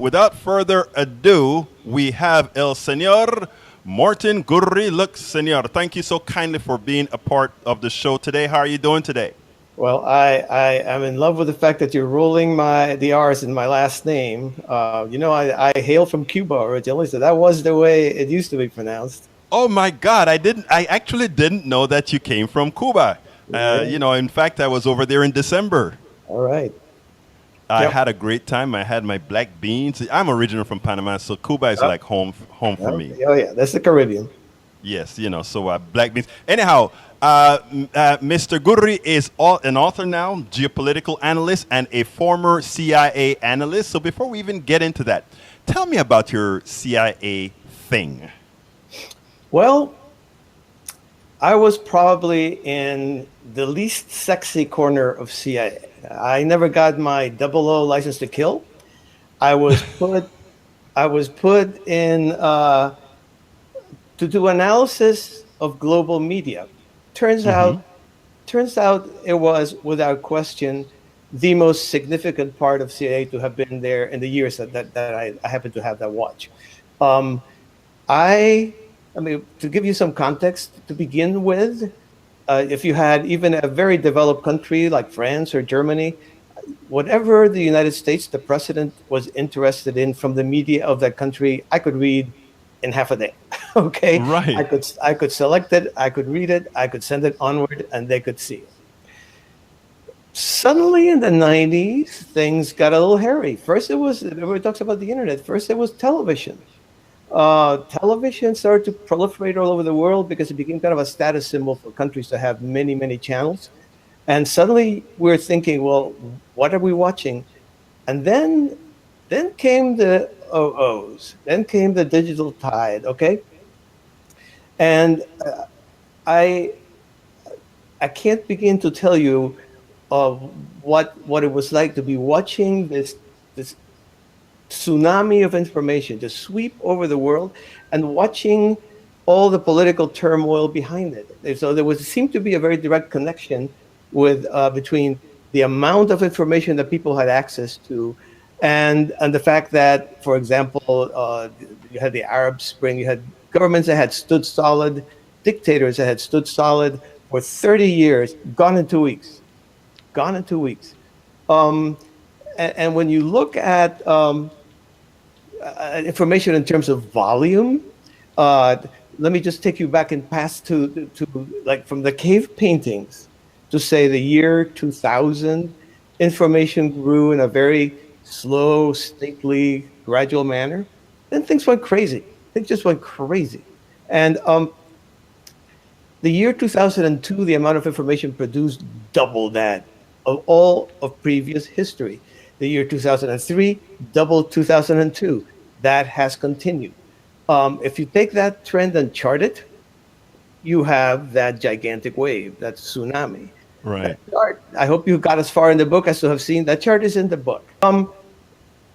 without further ado, we have El Señor Martin Gurri. Look, Señor, thank you so kindly for being a part of the show today. How are you doing today? Well, I am in love with the fact that you're rolling the R's in my last name. I hail from Cuba originally, so that was the way it used to be pronounced. Oh my God, I actually didn't know that you came from Cuba. Yeah. In fact, I was over there in December. All right. I Yep. had a great time. I had my black beans. I'm original from Panama, so Cuba is Yep. like home for me. Okay. Oh yeah, that's the Caribbean. Yes, so black beans. Anyhow, Mr. Gurri is an author now, geopolitical analyst, and a former CIA analyst. So before we even get into that, tell me about your CIA thing. Well, I was probably in the least sexy corner of CIA. I never got my double O license to kill. I was put I was put in to do analysis of global media. Turns Mm-hmm. out, turns out it was without question the most significant part of CIA to have been there in the years that I happened to have that watch. Um, I, I mean, to give you some context to begin with, if you had even a very developed country like France or Germany, whatever the United States, the president was interested in from the media of that country, I could read in half a day. Okay, Right. I could select it, I could read it, I could send it onward, and they could see it. Suddenly in the 90s, things got a little hairy. First, everybody talks about the internet. First, it was television. Television started to proliferate all over the world because it became kind of a status symbol for countries to have many, many channels. And suddenly we're thinking, well, what are we watching? And then came the OOs. Then came the digital tide. Okay, and I I can't begin to tell you of what it was like to be watching this tsunami of information just sweep over the world and watching all the political turmoil behind it. And so there seemed to be a very direct connection with between the amount of information that people had access to and the fact that, for example, you had the Arab Spring, you had governments that had stood solid, dictators that had stood solid for 30 years, gone in 2 weeks, gone in 2 weeks. Um, and when you look at information in terms of volume. Uh, Let me just take you back in past to like from the cave paintings to say the year 2000. Information grew in a very slow, stately, gradual manner. Then things went crazy. Things just went crazy. And the year 2002, the amount of information produced doubled that of all of previous history. The year 2003 doubled 2002. That has continued. If you take that trend and chart it, you have that gigantic wave, that tsunami. That Right. chart, I hope you got as far in the book as to have seen. That chart is in the book.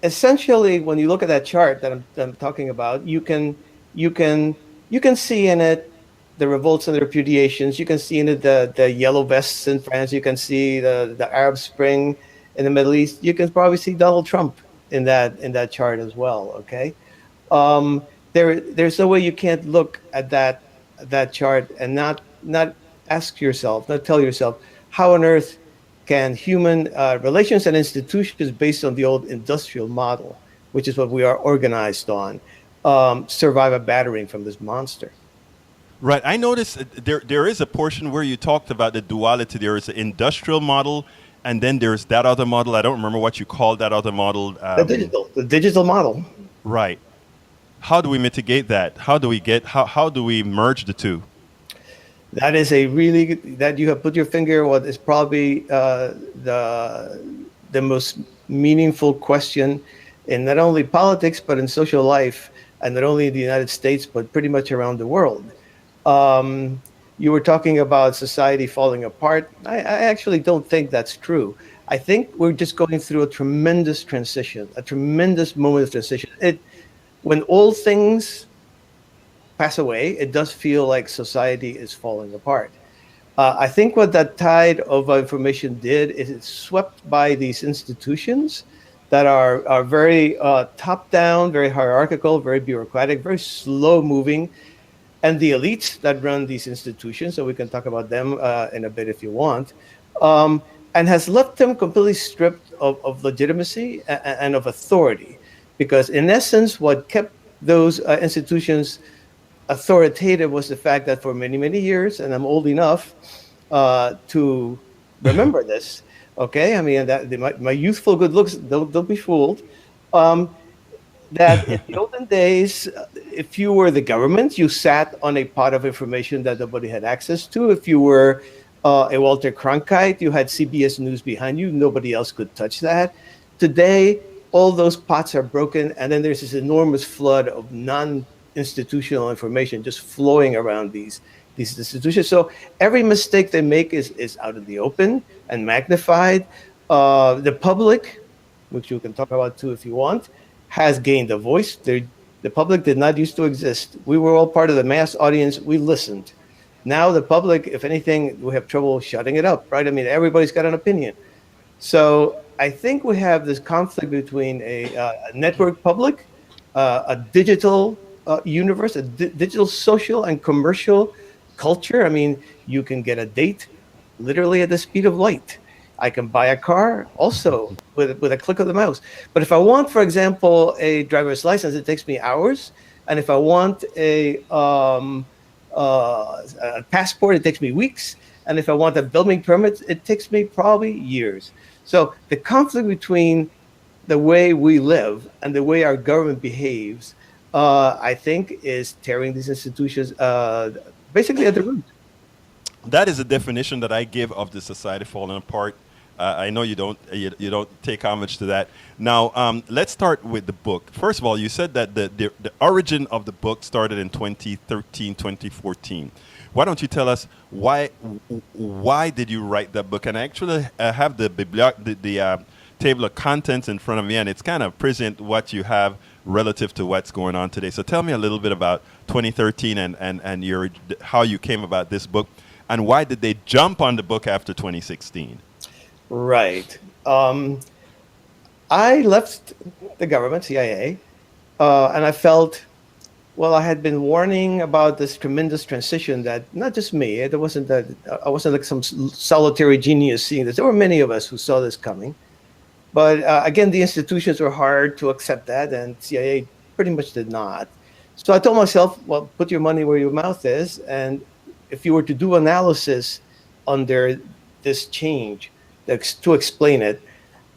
Essentially, when you look at that chart that I'm talking about, you can you can see in it the revolts and the repudiations. You can see in it the yellow vests in France. You can see the Arab Spring in the Middle East. You can probably see Donald Trump in that chart as well. Okay, there's no way you can't look at that chart and not ask yourself, not tell yourself, how on earth can human relations and institutions based on the old industrial model, which is what we are organized on, survive a battering from this monster? Right. I noticed there is a portion where you talked about the duality. There is an industrial model, and then there's that other model. I don't remember what you called that other model. The digital model. Right. How do we mitigate that? How do we merge the two? That is a really that you have put your finger on what is probably the most meaningful question in not only politics but in social life, and not only in the United States but pretty much around the world. You were talking about society falling apart. I actually don't think that's true. I think we're just going through a tremendous transition, a tremendous moment of transition. When all things pass away, it does feel like society is falling apart. I think what that tide of information did is it swept by these institutions that are very top down, very hierarchical, very bureaucratic, very slow moving, and the elites that run these institutions, so we can talk about them in a bit if you want, um, and has left them completely stripped of legitimacy and of authority. Because, in essence, what kept those institutions authoritative was the fact that for many, many years, and I'm old enough to remember this, okay? I mean, my youthful good looks, don't be fooled. Um, that in the olden days, if you were the government, you sat on a pot of information that nobody had access to. If you were a Walter Cronkite, you had CBS News behind you. Nobody else could touch that. Today, all those pots are broken, and then there's this enormous flood of non-institutional information just flowing around these institutions. So every mistake they make is out in the open and magnified. The public, which you can talk about too if you want, has gained a voice. The public did not used to exist. We were all part of the mass audience. We listened. Now the public, if anything, we have trouble shutting it up, right? I mean, everybody's got an opinion. So I think we have this conflict between a network public, a digital universe, a digital social and commercial culture. I mean, you can get a date literally at the speed of light. I can buy a car also with a click of the mouse. But if I want, for example, a driver's license, it takes me hours. And if I want a passport, it takes me weeks. And if I want a building permit, it takes me probably years. So the conflict between the way we live and the way our government behaves, I think, is tearing these institutions basically at the root. That is a definition that I give of the society falling apart. I know you don't take homage to that. Now, let's start with the book. First of all, you said that the origin of the book started in 2013, 2014. Why don't you tell us why did you write that book? And I actually have the table of contents in front of me, and it's kind of present what you have relative to what's going on today. So tell me a little bit about 2013 and your how you came about this book, and why did they jump on the book after 2016? Right. I left the government, CIA, and I felt, well, I had been warning about this tremendous transition that not just me, it wasn't that I wasn't like some solitary genius seeing this. There were many of us who saw this coming. But again, the institutions were hard to accept that, and CIA pretty much did not. So I told myself, well, put your money where your mouth is, and if you were to do analysis under this change to explain it,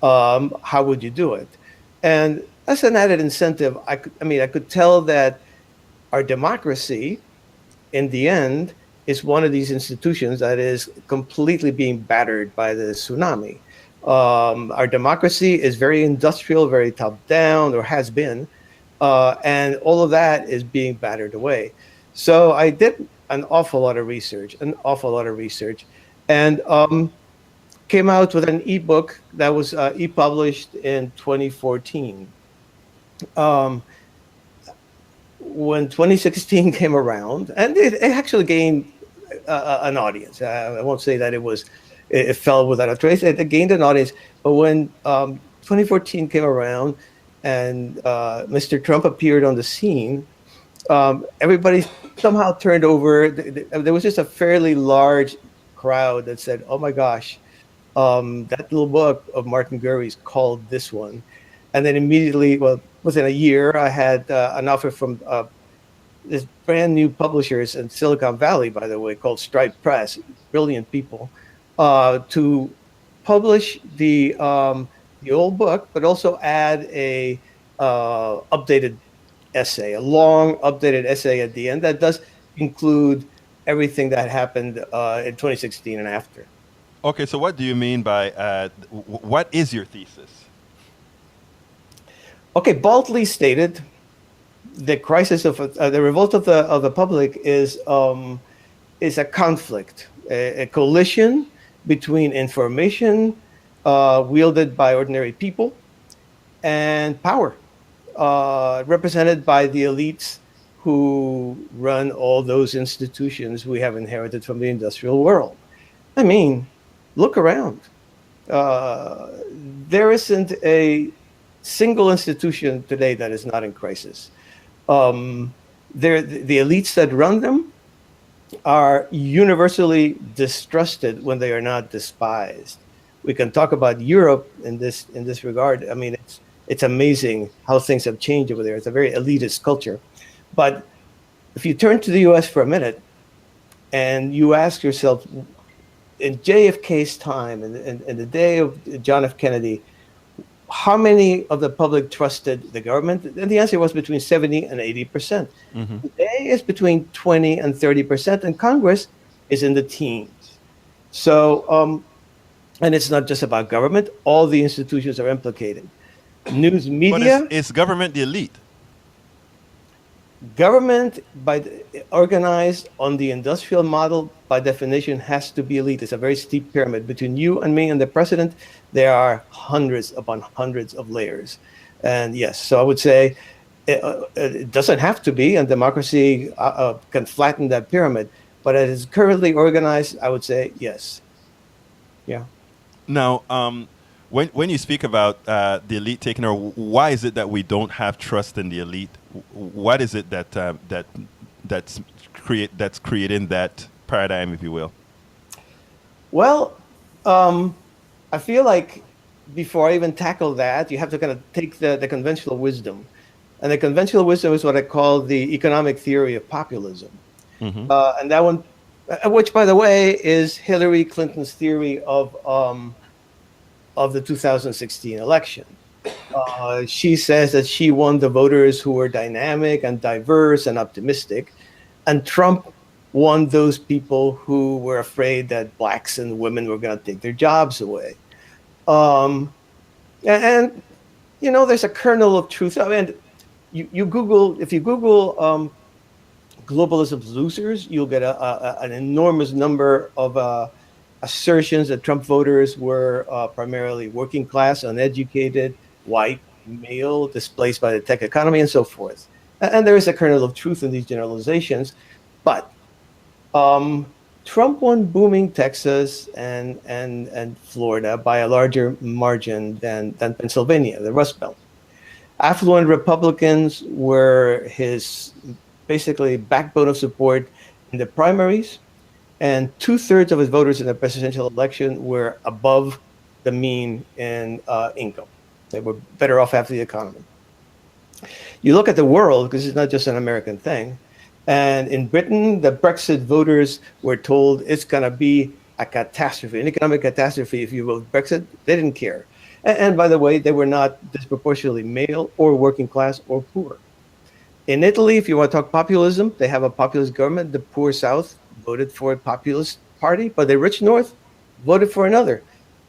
how would you do it? And as an added incentive, I could tell that our democracy, in the end, is one of these institutions that is completely being battered by the tsunami. Our democracy is very industrial, very top down, or has been, and all of that is being battered away. So I did an awful lot of research, and came out with an ebook that was e-published in 2014. Um, when 2016 came around, and it actually gained an audience. I won't say that it fell without a trace. It gained an audience. But when 2014 came around and Mr. Trump appeared on the scene, everybody somehow turned over. There was just a fairly large crowd that said, "Oh my gosh, that little book of Martin Gurri's called this one." And then immediately, well, within a year, I had an offer from this brand new publishers in Silicon Valley, by the way, called Stripe Press, brilliant people, to publish the old book, but also add a updated essay, a long updated essay at the end that does include everything that happened in 2016 and after. Okay, so what do you mean by what is your thesis? Okay, baldly stated, the crisis of the revolt of the public is a conflict, a collision between information wielded by ordinary people and power represented by the elites who run all those institutions we have inherited from the industrial world. I mean, look around. There isn't a single institution today that is not in crisis. Um, the elites that run them are universally distrusted when they are not despised. We can talk about Europe in this regard. I mean, it's amazing how things have changed over there. It's a very elitist culture. But if you turn to the US for a minute and you ask yourself, in JFK's time, in the day of John F. Kennedy, how many of the public trusted the government? And the answer was between 70 and 80%. Hmm. Today it's between 20 and 30%, and Congress is in the teens. So, and it's not just about government, all the institutions are implicated. News But media, is government the elite? government organized on the industrial model by definition has to be elite. It's a very steep pyramid. Between you and me and the president, there are hundreds upon hundreds of layers. And yes, so I would say it doesn't have to be, and democracy can flatten that pyramid. But as it's currently organized, I would say yes. Yeah. Now, when you speak about the elite taking over, why is it that we don't have trust in the elite? What is it that's creating that paradigm, if you will? Well, I feel like before I even tackle that, you have to kind of take the conventional wisdom. And the conventional wisdom is what I call the economic theory of populism. Mm-hmm. And that one, which, by the way, is Hillary Clinton's theory of the 2016 election. She says that she won the voters who were dynamic and diverse and optimistic, and Trump won those people who were afraid that blacks and women were going to take their jobs away. And you know, there's a kernel of truth. I mean, you Google, if you Google globalism's losers, you'll get an enormous number of assertions that Trump voters were primarily working class, uneducated, white, male, displaced by the tech economy, and so forth. And there is a kernel of truth in these generalizations. But Trump won booming Texas and Florida by a larger margin than Pennsylvania, the Rust Belt. Affluent Republicans were his basically backbone of support in the primaries, and 2/3 of his voters in the presidential election were above the mean in income. They were better off after the economy. You look at the world, because it's not just an American thing, and in Britain, the Brexit voters were told it's going to be a catastrophe, an economic catastrophe if you vote Brexit. They didn't care. And by the way, they were not disproportionately male or working class or poor. In Italy, if you want to talk populism, they have a populist government. The poor South voted for a populist party, but the rich North voted for another.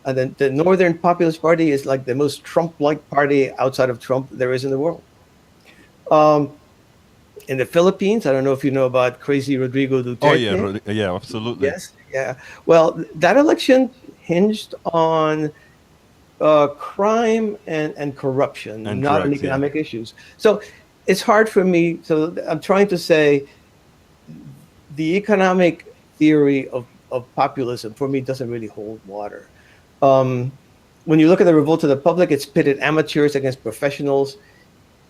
And then the Northern Populist Party is like the most Trump-like party outside of Trump there is in the world. In the Philippines, I don't know if you know about crazy Rodrigo Duterte. Oh yeah, yeah, absolutely. Yes, yeah. Well, that election hinged on crime and corruption, And not on drugs, economic issues. So it's hard for me. So I'm trying to say the economic theory of populism for me doesn't really hold water. When you look at the revolt of the public, it's pitted amateurs against professionals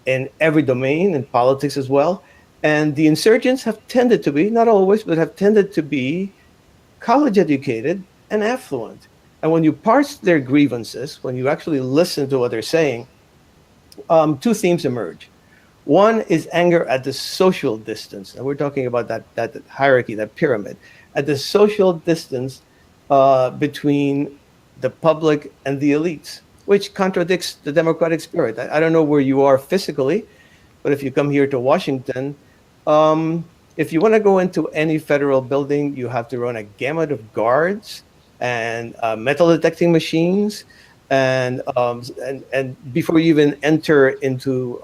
in every domain, in politics as well. And the insurgents have tended to be, not always, but have tended to be college educated and affluent. And when you parse their grievances, when you actually listen to what they're saying, two themes emerge. One is anger at the social distance. And we're talking about that hierarchy, that pyramid, at the social distance between the public and the elites, which contradicts the democratic spirit. I don't know where you are physically, but if you come here to Washington, if you want to go into any federal building, you have to run a gamut of guards and metal detecting machines, and before you even enter into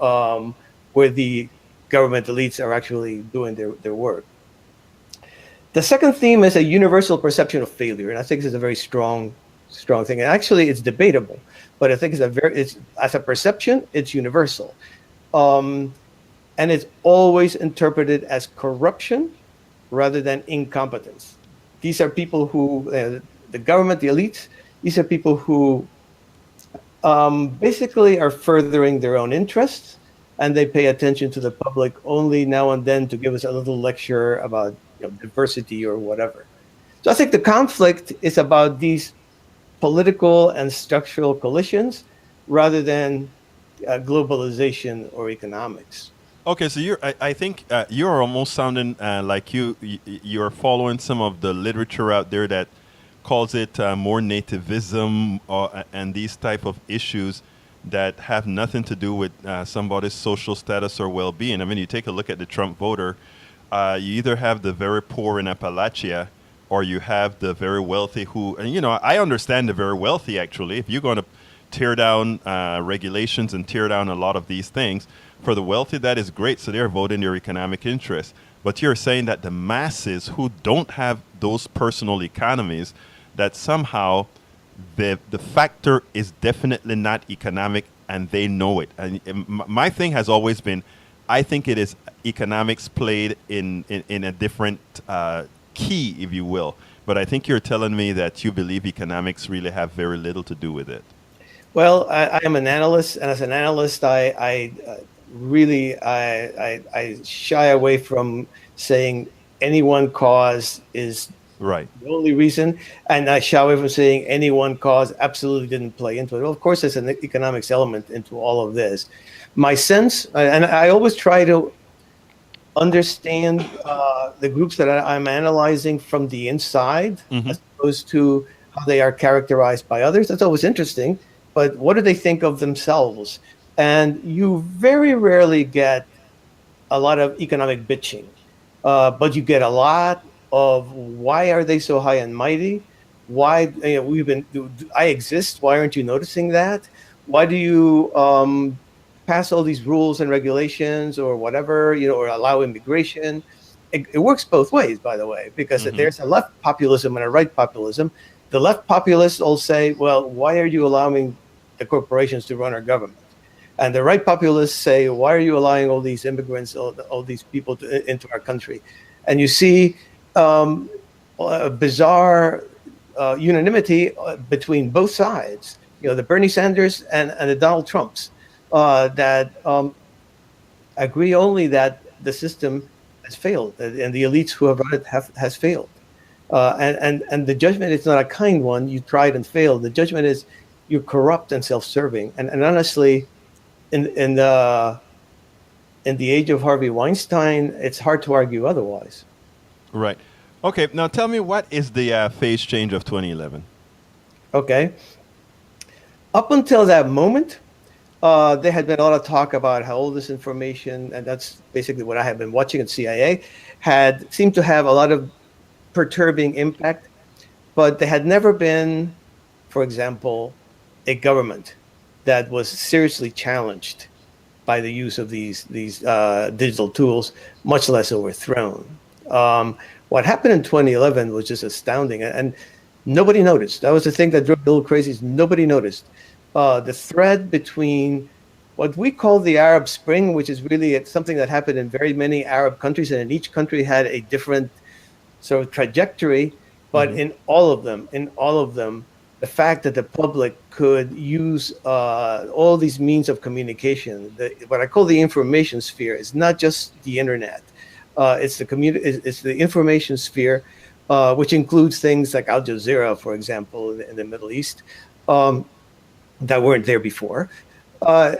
where the government elites are actually doing their work. The second theme is a universal perception of failure, and I think this is a very strong thing. And actually, it's debatable, but I think it's as a perception, it's universal, and it's always interpreted as corruption rather than incompetence. These are people who, the government, the elites, these are people who basically are furthering their own interests, and they pay attention to the public only now and then to give us a little lecture about diversity or whatever. So I think the conflict is about these political and structural coalitions rather than globalization or economics. Okay, so I think you're almost sounding like you're following some of the literature out there that calls it more nativism and these type of issues that have nothing to do with somebody's social status or well-being. I mean, you take a look at the Trump voter, you either have the very poor in Appalachia or you have the very wealthy who, and I understand the very wealthy actually. If you're going to tear down regulations and tear down a lot of these things, for the wealthy, that is great. So they're voting their economic interests. But you're saying that the masses who don't have those personal economies, that somehow the factor is definitely not economic and they know it. And my thing has always been, I think it is economics played in a different key, if you will. But I think you're telling me that you believe economics really have very little to do with it. Well, I am an analyst, and as an analyst, I really I shy away from saying any one cause is Right. the only reason, and I shy away from saying any one cause absolutely didn't play into it. Well, of course, there's an economics element into all of this. My sense, and I always try to understand the groups that I'm analyzing from the inside, Mm-hmm. as opposed to how they are characterized by others. That's always interesting. But what do they think of themselves? And you very rarely get a lot of economic bitching, but you get a lot of why are they so high and mighty? Why I exist? Why aren't you noticing that? Why do you pass all these rules and regulations or whatever, or allow immigration? It works both ways, by the way, because Mm-hmm. there's a left populism and a right populism. The left populists will say, well, why are you allowing the corporations to run our government? And the right populists say, why are you allowing all these immigrants, all these people into our country? And you see a bizarre unanimity between both sides, the Bernie Sanders and the Donald Trumps, that agree only that the system has failed and the elites who have run it has failed. And the judgment is not a kind one. You tried and failed. The judgment is you're corrupt and self-serving. And honestly, in the age of Harvey Weinstein, it's hard to argue otherwise. Right. Okay. Now tell me, what is the phase change of 2011? Okay. Up until that moment, there had been a lot of talk about how all this information, and that's basically what I have been watching at CIA, had seemed to have a lot of perturbing impact, but there had never been, for example, a government that was seriously challenged by the use of these digital tools, much less overthrown. What happened in 2011 was just astounding, and nobody noticed. That was the thing that drove the little crazy. Nobody noticed the thread between what we call the Arab Spring, which is really something that happened in very many Arab countries, and in each country had a different sort of trajectory. But Mm-hmm. in all of them, the fact that the public could use all these means of communication, what I call the information sphere, is not just the internet. It's the information sphere, which includes things like Al Jazeera, for example, in the Middle East, that weren't there before. Uh,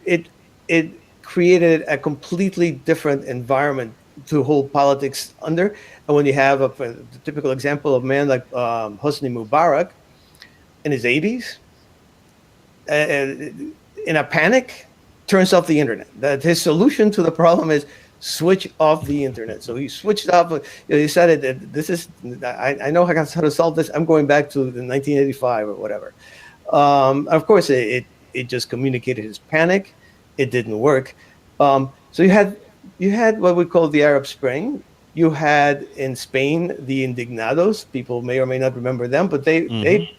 it it created a completely different environment to hold politics under. And when you have a typical example of a man like Hosni Mubarak in his 80s, in a panic, turns off the internet. That his solution to the problem is switch off the internet. So he switched off. He decided this is, I know how to solve this. I'm going back to 1985 or whatever. Of course, it just communicated his panic. It didn't work. So you had what we call the Arab Spring. You had in Spain the Indignados. People may or may not remember them, but Mm-hmm. they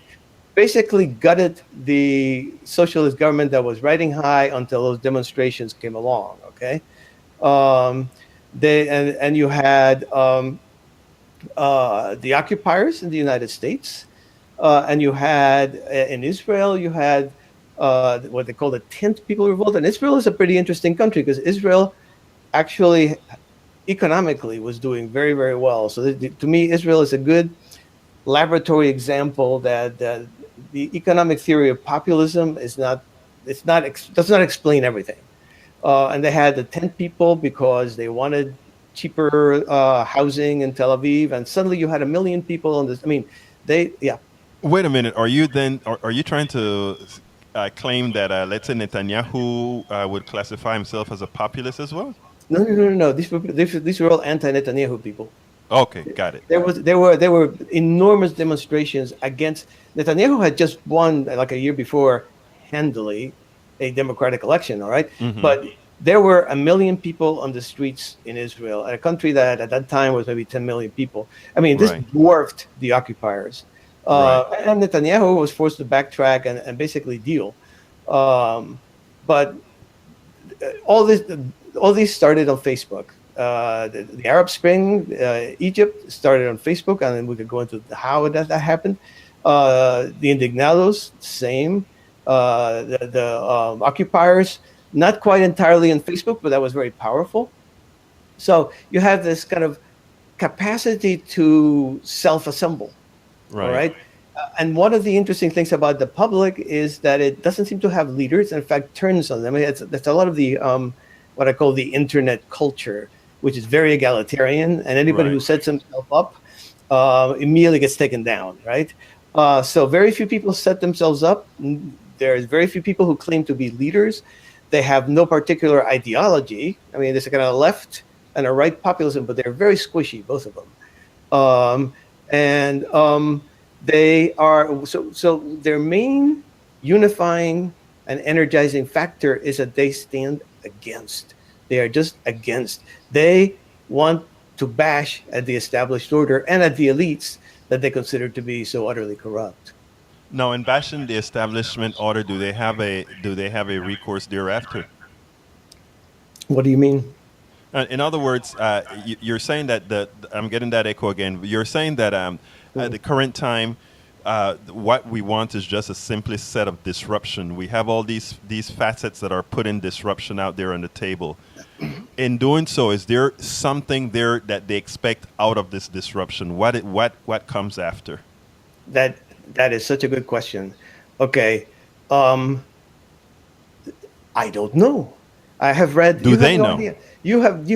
basically gutted the socialist government that was riding high until those demonstrations came along. Okay, um, and you had the occupiers in the United States. And you had in Israel, you had what they call the 10th People Revolt. And Israel is a pretty interesting country because Israel actually economically was doing very, very well. So to me, Israel is a good laboratory example that the economic theory of populism does not explain everything. And they had the 10 people because they wanted cheaper housing in Tel Aviv, and suddenly you had 1 million people on this. I mean, yeah. Wait a minute. Are you trying to claim that let's say Netanyahu would classify himself as a populist as well? No, no, no, no, no. These were all anti-Netanyahu people. Okay, got it. There were enormous demonstrations against Netanyahu. Had just won like a year before handily a democratic election. All right? But there were 1 million people on the streets in Israel, a country that at that time was maybe 10 million people. I mean, this dwarfed the occupiers. And Netanyahu was forced to backtrack and basically deal. But all these started on Facebook. The Arab Spring, Egypt started on Facebook, and then we could go into how that happened. The Indignados, same. The occupiers, not quite entirely on Facebook, but that was very powerful. So you have this kind of capacity to self-assemble, all right? And one of the interesting things about the public is that it doesn't seem to have leaders. In fact, turns on them. I mean, that's a lot of the what I call the internet culture, which is very egalitarian, and anybody who sets himself up immediately gets taken down, right? So very few people set themselves up. There's very few people who claim to be leaders. They have no particular ideology. I mean, there's a kind of left and a right populism, but they're very squishy, both of them. They are so their main unifying and energizing factor is that they stand against. They are just against. They want to bash at the established order and at the elites that they consider to be so utterly corrupt. Now, in bashing the establishment order, do they have a recourse thereafter? What do you mean? In other words, you're saying that I'm getting that echo again. You're saying that at the current time, what we want is just a simplest set of disruption. We have all these facets that are putting disruption out there on the table. In doing so, is there something there that they expect out of this disruption? What comes after? That is such a good question. Okay, I don't know. I have read. Do they know? You have.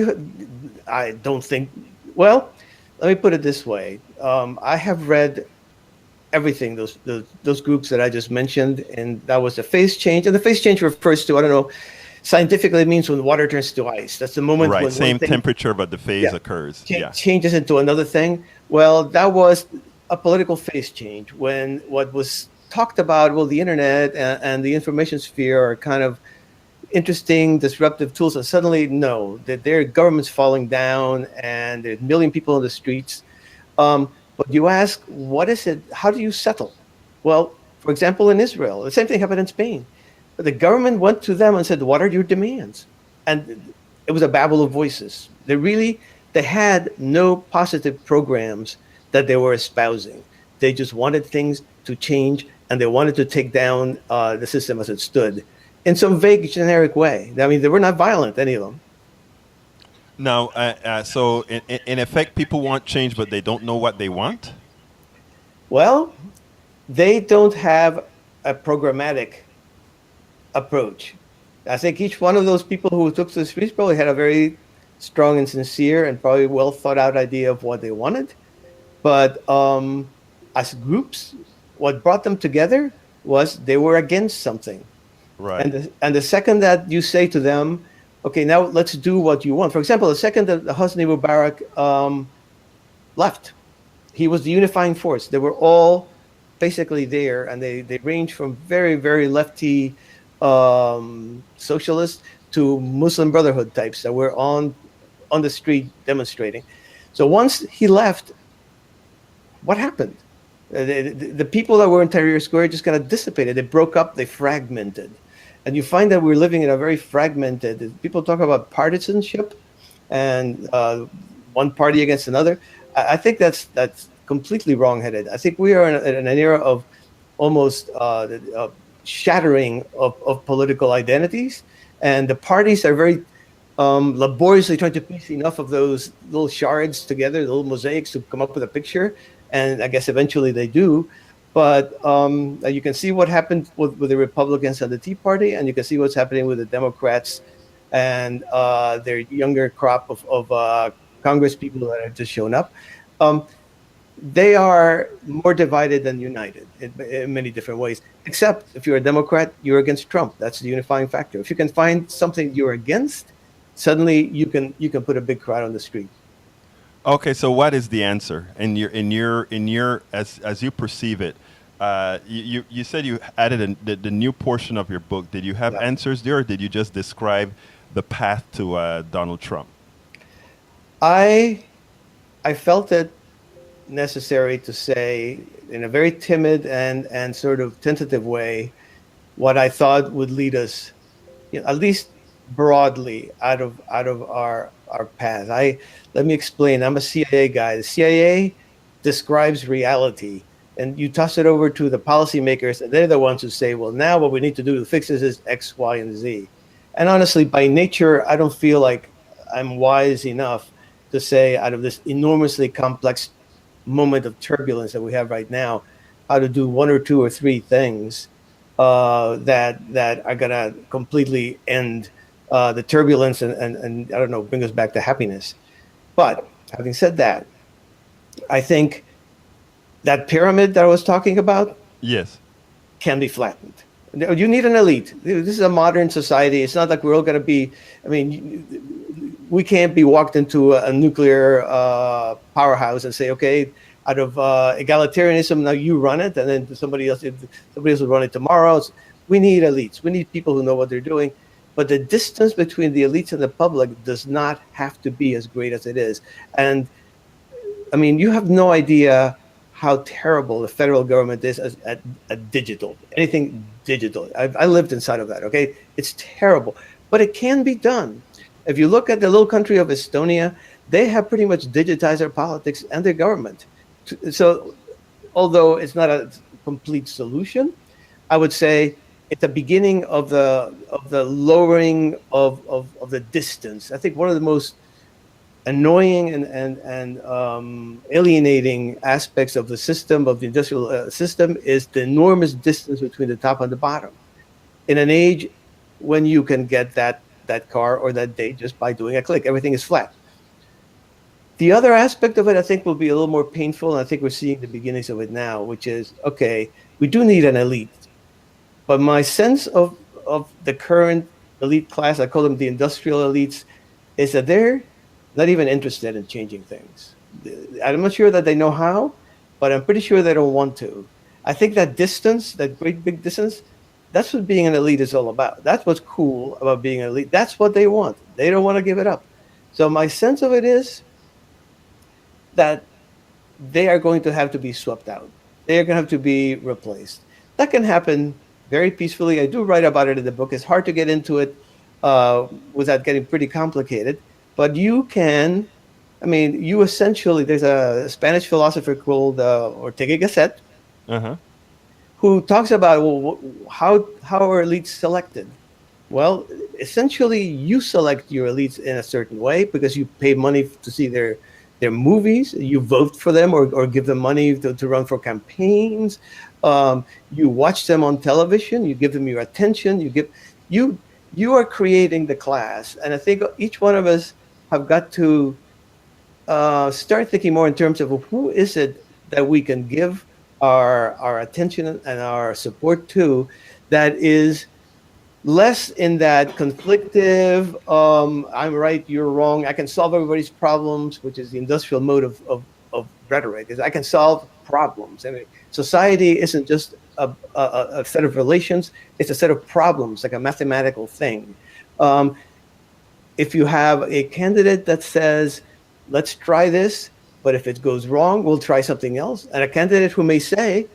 I don't think. Well, let me put it this way. I have read everything, those groups that I just mentioned, and that was the phase change. And the phase change refers to, I don't know, scientifically it means when water turns to ice. That's the moment when same temperature, but the phase occurs. Changes into another thing. Well, that was a political phase change when what was talked about, well, the internet and the information sphere are kind of interesting, disruptive tools, and suddenly, no, that their government's falling down and there's 1 million people in the streets. But you ask, what is it? How do you settle? Well, for example, in Israel, the same thing happened in Spain. The government went to them and said, what are your demands? And it was a babel of voices. They had no positive programs that they were espousing. They just wanted things to change, and they wanted to take down the system as it stood in some vague, generic way. I mean, they were not violent, any of them. Now, so in effect, people want change, but they don't know what they want? Well, they don't have a programmatic approach. I think each one of those people who took to the streets probably had a very strong and sincere and probably well thought out idea of what they wanted. But as groups, what brought them together was they were against something. Right. And the second that you say to them, okay, now let's do what you want. For example, the second that Hosni Mubarak left, he was the unifying force. They were all basically there, and they ranged from very, very lefty socialists to Muslim Brotherhood types that were on the street demonstrating. So once he left, what happened? The people that were in Tahrir Square just kind of dissipated. They broke up, they fragmented. And you find that we're living in a very fragmented, people talk about partisanship and one party against another. I think that's completely wrongheaded. I think we are in an era of almost shattering of political identities, and the parties are very laboriously trying to piece enough of those little shards together, little mosaics, to come up with a picture. And I guess eventually they do. But you can see what happened with the Republicans and the Tea Party, and you can see what's happening with the Democrats and their younger crop of Congress people that have just shown up. They are more divided than united in many different ways. Except if you're a Democrat, you're against Trump. That's the unifying factor. If you can find something you're against, suddenly you can put a big crowd on the street. Okay, so what is the answer in your as you perceive it? You said you added the new portion of your book. Did you have answers there, or did you just describe the path to Donald Trump? I felt it necessary to say in a very timid and sort of tentative way what I thought would lead us, at least broadly, out of our path. Let me explain. I'm a CIA guy. The CIA describes reality, and you toss it over to the policymakers, and they're the ones who say, well, now what we need to do to fix this is X, Y, and Z. And honestly, by nature, I don't feel like I'm wise enough to say, out of this enormously complex moment of turbulence that we have right now, how to do one or two or three things that are going to completely end the turbulence and I don't know, bring us back to happiness. But having said that, I think that pyramid that I was talking about, Yes, can be flattened. You need an elite. This is a modern society. It's not like we're all going to be, I mean, we can't be walked into a nuclear powerhouse and say, okay, out of egalitarianism, now you run it, and then somebody else will run it tomorrow. We need elites. We need people who know what they're doing. But the distance between the elites and the public does not have to be as great as it is. And I mean, you have no idea how terrible the federal government is at digital, anything digital. I lived inside of that, okay? It's terrible, but it can be done. If you look at the little country of Estonia, they have pretty much digitized their politics and their government. So although it's not a complete solution, I would say it's the beginning of the lowering of the distance. I think one of the most annoying and alienating aspects of the system, of the industrial system, is the enormous distance between the top and the bottom. In an age when you can get that car or that date just by doing a click, everything is flat. The other aspect of it, I think, will be a little more painful, and I think we're seeing the beginnings of it now, which is, okay, we do need an elite. But my sense of the current elite class, I call them the industrial elites, is that they're not even interested in changing things. I'm not sure that they know how, but I'm pretty sure they don't want to. I think that distance, that great big distance, that's what being an elite is all about. That's what's cool about being an elite. That's what they want. They don't want to give it up. So my sense of it is that they are going to have to be swept out. They are going to have to be replaced. That can happen very peacefully. I do write about it in the book. It's hard to get into it without getting pretty complicated. But you can, I mean, you essentially, there's a Spanish philosopher called Ortega y Gasset, who talks about, well, how are elites selected? Well, essentially, you select your elites in a certain way because you pay money to see their movies. You vote for them or give them money to run for campaigns. You watch them on television. You give them your attention. You are creating the class. And I think each one of us have got to start thinking more in terms of, well, who is it that we can give our attention and our support to that is less in that conflictive, I'm right, you're wrong, I can solve everybody's problems, which is the industrial mode of rhetoric, is I can solve problems. I mean, society isn't just a set of relations, it's a set of problems, like a mathematical thing. If you have a candidate that says, let's try this, but if it goes wrong, we'll try something else, and a candidate who may say,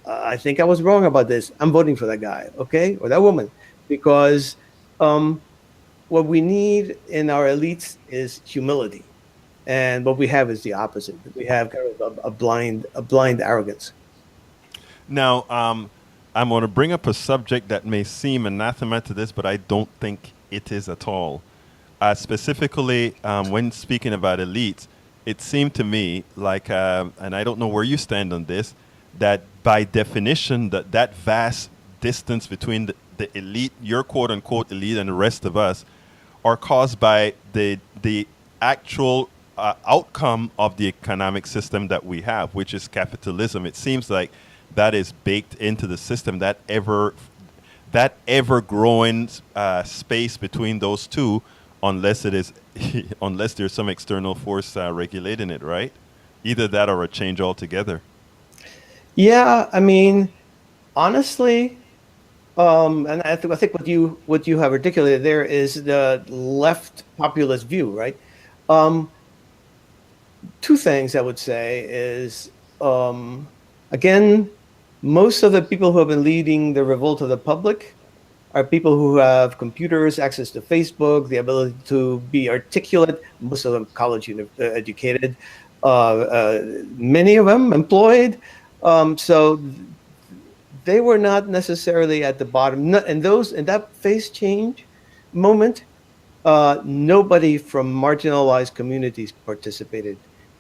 I think I was wrong about this, I'm voting for that guy, okay, or that woman, because what we need in our elites is humility. And what we have is the opposite. We have kind of a blind arrogance. Now, I'm going to bring up a subject that may seem anathema to this, but I don't think it is at all. Specifically, when speaking about elites, it seemed to me like, and I don't know where you stand on this, that by definition, that vast distance between the elite, your quote unquote elite, and the rest of us, are caused by the actual outcome of the economic system that we have, which is capitalism. It seems like that is baked into the system, that ever growing space between those two, unless it is unless there's some external force regulating it, right? Either that or a change altogether. Yeah, I mean, honestly, and I think what you have articulated there is the left populist view, right? Um, Two things I would say is, again, most of the people who have been leading the revolt of the public are people who have computers, access to Facebook, the ability to be articulate, most of them college educated, many of them employed. So they were not necessarily at the bottom. In that phase change moment, nobody from marginalized communities participated.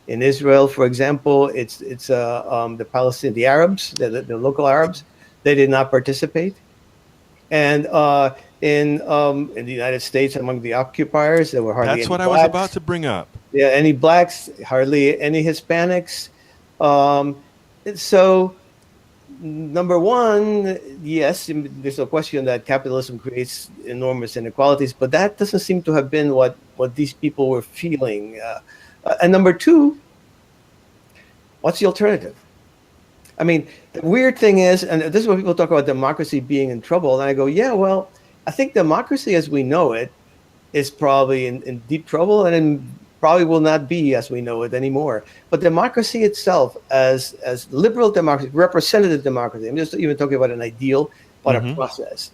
In Israel, for example, it's the Palestinian, the Arabs, the local Arabs, they did not participate. And in the United States, among the occupiers, there were hardly That's any what I blacks. was about to bring up. Yeah, any blacks, hardly any Hispanics. So, number one, yes, there's no question that capitalism creates enormous inequalities, but that doesn't seem to have been what these people were feeling. And number two, what's the alternative? I mean, the weird thing is, and this is when people talk about democracy being in trouble, and I go, yeah, well, I think democracy as we know it is probably in deep trouble, and probably will not be as we know it anymore. But democracy itself, as liberal democracy, representative democracy, I'm just even talking about an ideal, but a process.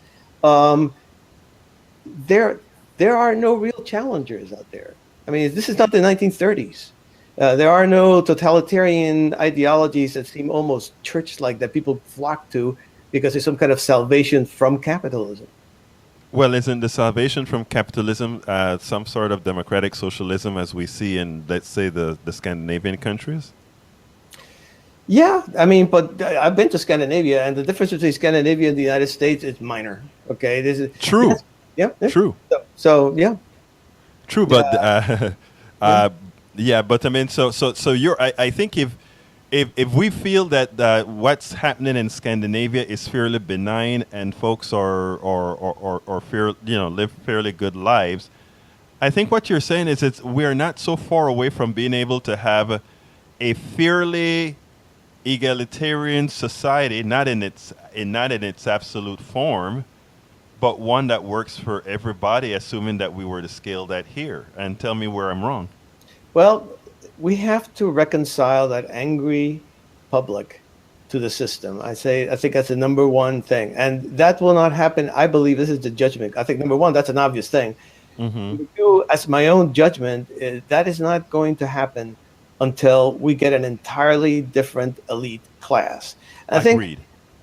There are no real challengers out there. I mean, this is not the 1930s. There are no totalitarian ideologies that seem almost church-like that people flock to because there's some kind of salvation from capitalism. Well, isn't the salvation from capitalism some sort of democratic socialism as we see in, let's say, the Scandinavian countries? Yeah, I mean, but I've been to Scandinavia, and the difference between Scandinavia and the United States is minor. Okay, this is true. Yeah, true. So yeah, true. But yeah, but I mean, so you're. I think if we feel that what's happening in Scandinavia is fairly benign and folks are live fairly good lives, I think what you're saying is we're not so far away from being able to have a fairly egalitarian society, not in its absolute form, but one that works for everybody, assuming that we were to scale that here. And tell me where I'm wrong. Well, we have to reconcile that angry public to the system. I think that's the number one thing, and that will not happen. I believe this is the judgment. I think number one, that's an obvious thing. Number two, as my own judgment, that is not going to happen until we get an entirely different elite class. And Agreed.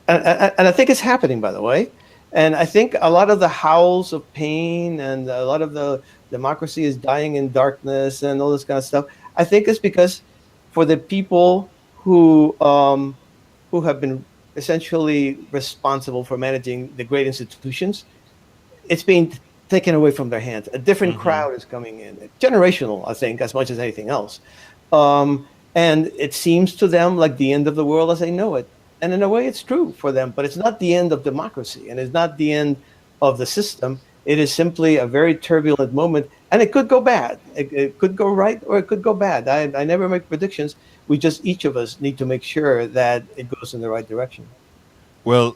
And I think it's happening, by the way. And I think a lot of the howls of pain and a lot of the democracy is dying in darkness and all this kind of stuff, I think it's because for the people who have been essentially responsible for managing the great institutions, it's being taken away from their hands. A different crowd is coming in, generational, I think, as much as anything else. And it seems to them like the end of the world as they know it. And in a way, it's true for them, but it's not the end of democracy, and it's not the end of the system. It is simply a very turbulent moment, and it could go bad. It could go right, or it could go bad. I never make predictions. Each of us need to make sure that it goes in the right direction. Well,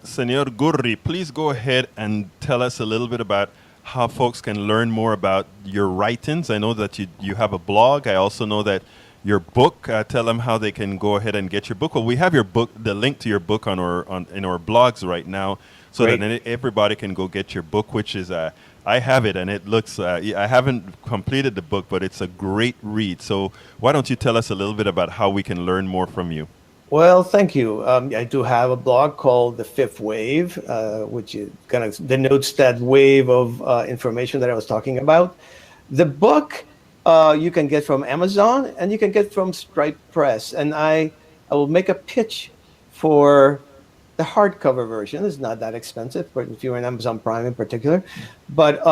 Senor Gurri, please go ahead and tell us a little bit about how folks can learn more about your writings. I know that you have a blog. I also know that your book. Tell them how they can go ahead and get your book. Well, we have your book, the link to your book in our blogs right now. so that Great. then everybody can go get your book, which is I have it, and it looks. I haven't completed the book, but it's a great read. So why don't you tell us a little bit about how we can learn more from you? Well, thank you. I do have a blog called The Fifth Wave, which is kind of denotes that wave of information that I was talking about. The book you can get from Amazon and you can get from Stripe Press. And I will make a pitch for the hardcover version. It's not that expensive, but if you're in Amazon Prime in particular. But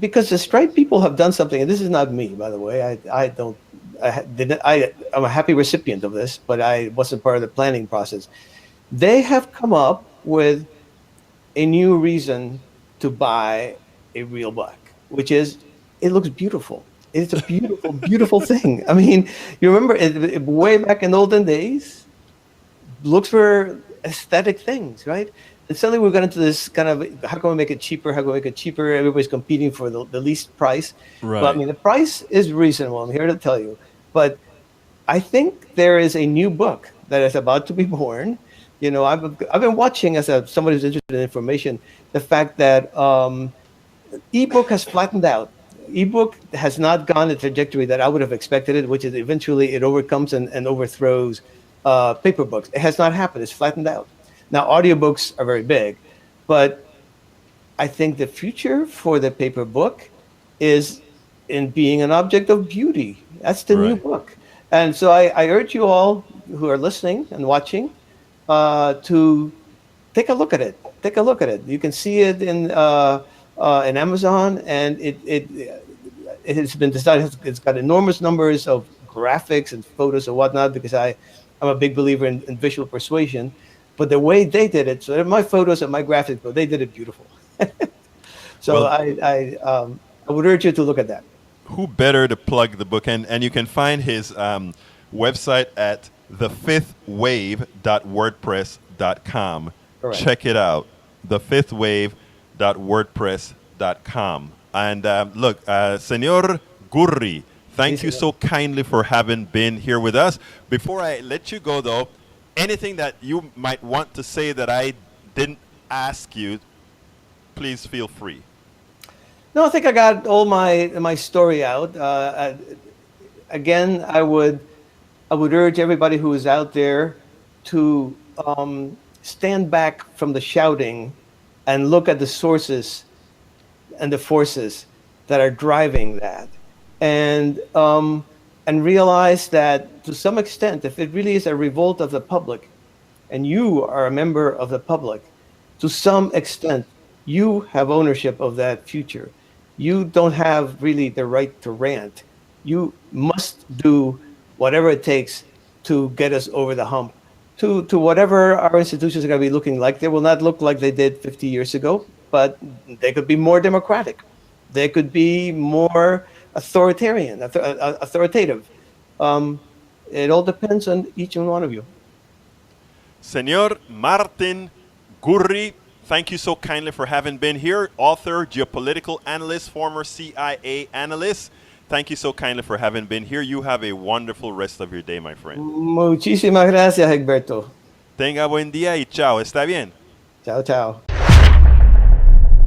because the Stripe people have done something, and this is not me, by the way. I don't. I'm a happy recipient of this, but I wasn't part of the planning process. They have come up with a new reason to buy a real book, which is it looks beautiful. It's a beautiful, beautiful thing. I mean, you remember way back in the olden days, looks for aesthetic things, right? And suddenly we got into this kind of, how can we make it cheaper? How can we make it cheaper? Everybody's competing for the least price. Right. But I mean, the price is reasonable. I'm here to tell you. But I think there is a new book that is about to be born. You know, I've been watching as somebody who's interested in information, the fact that ebook has flattened out. Ebook has not gone the trajectory that I would have expected it, which is eventually it overcomes and overthrows paper books. It has not happened. It's flattened out. Now, audiobooks are very big, but I think the future for the paper book is in being an object of beauty. That's the new book. And so I urge you all who are listening and watching to take a look at it. Take a look at it. You can see it in Amazon, and it has been designed. It's got enormous numbers of graphics and photos and whatnot, because I'm a big believer in visual persuasion. But the way they did it, so my photos and my graphics, but they did it beautiful. So Well, I would urge you to look at that. who better to plug the book? And you can find his website at thefifthwave.wordpress.com. Correct. Check it out, thefifthwave.wordpress.com. And look, Senor Gurri, thank you so kindly for having been here with us. Before I let you go, though, anything that you might want to say that I didn't ask you, please feel free. No, I think I got all my story out. Again, I would urge everybody who is out there to stand back from the shouting and look at the sources and the forces that are driving that, and realize that to some extent, if it really is a revolt of the public, and you are a member of the public, to some extent, you have ownership of that future. You don't have really the right to rant. You must do whatever it takes to get us over the hump to whatever our institutions are going to be looking like. They will not look like they did 50 years ago, but they could be more democratic. They could be more authoritative. It all depends on each and one of you. Senor Martin Gurri, thank you so kindly for having been here. Author, geopolitical analyst, former CIA analyst. Thank you so kindly for having been here. You have a wonderful rest of your day, my friend. Muchísimas gracias, Egberto. Tenga buen día y chao. ¿Está bien? Chao, chao.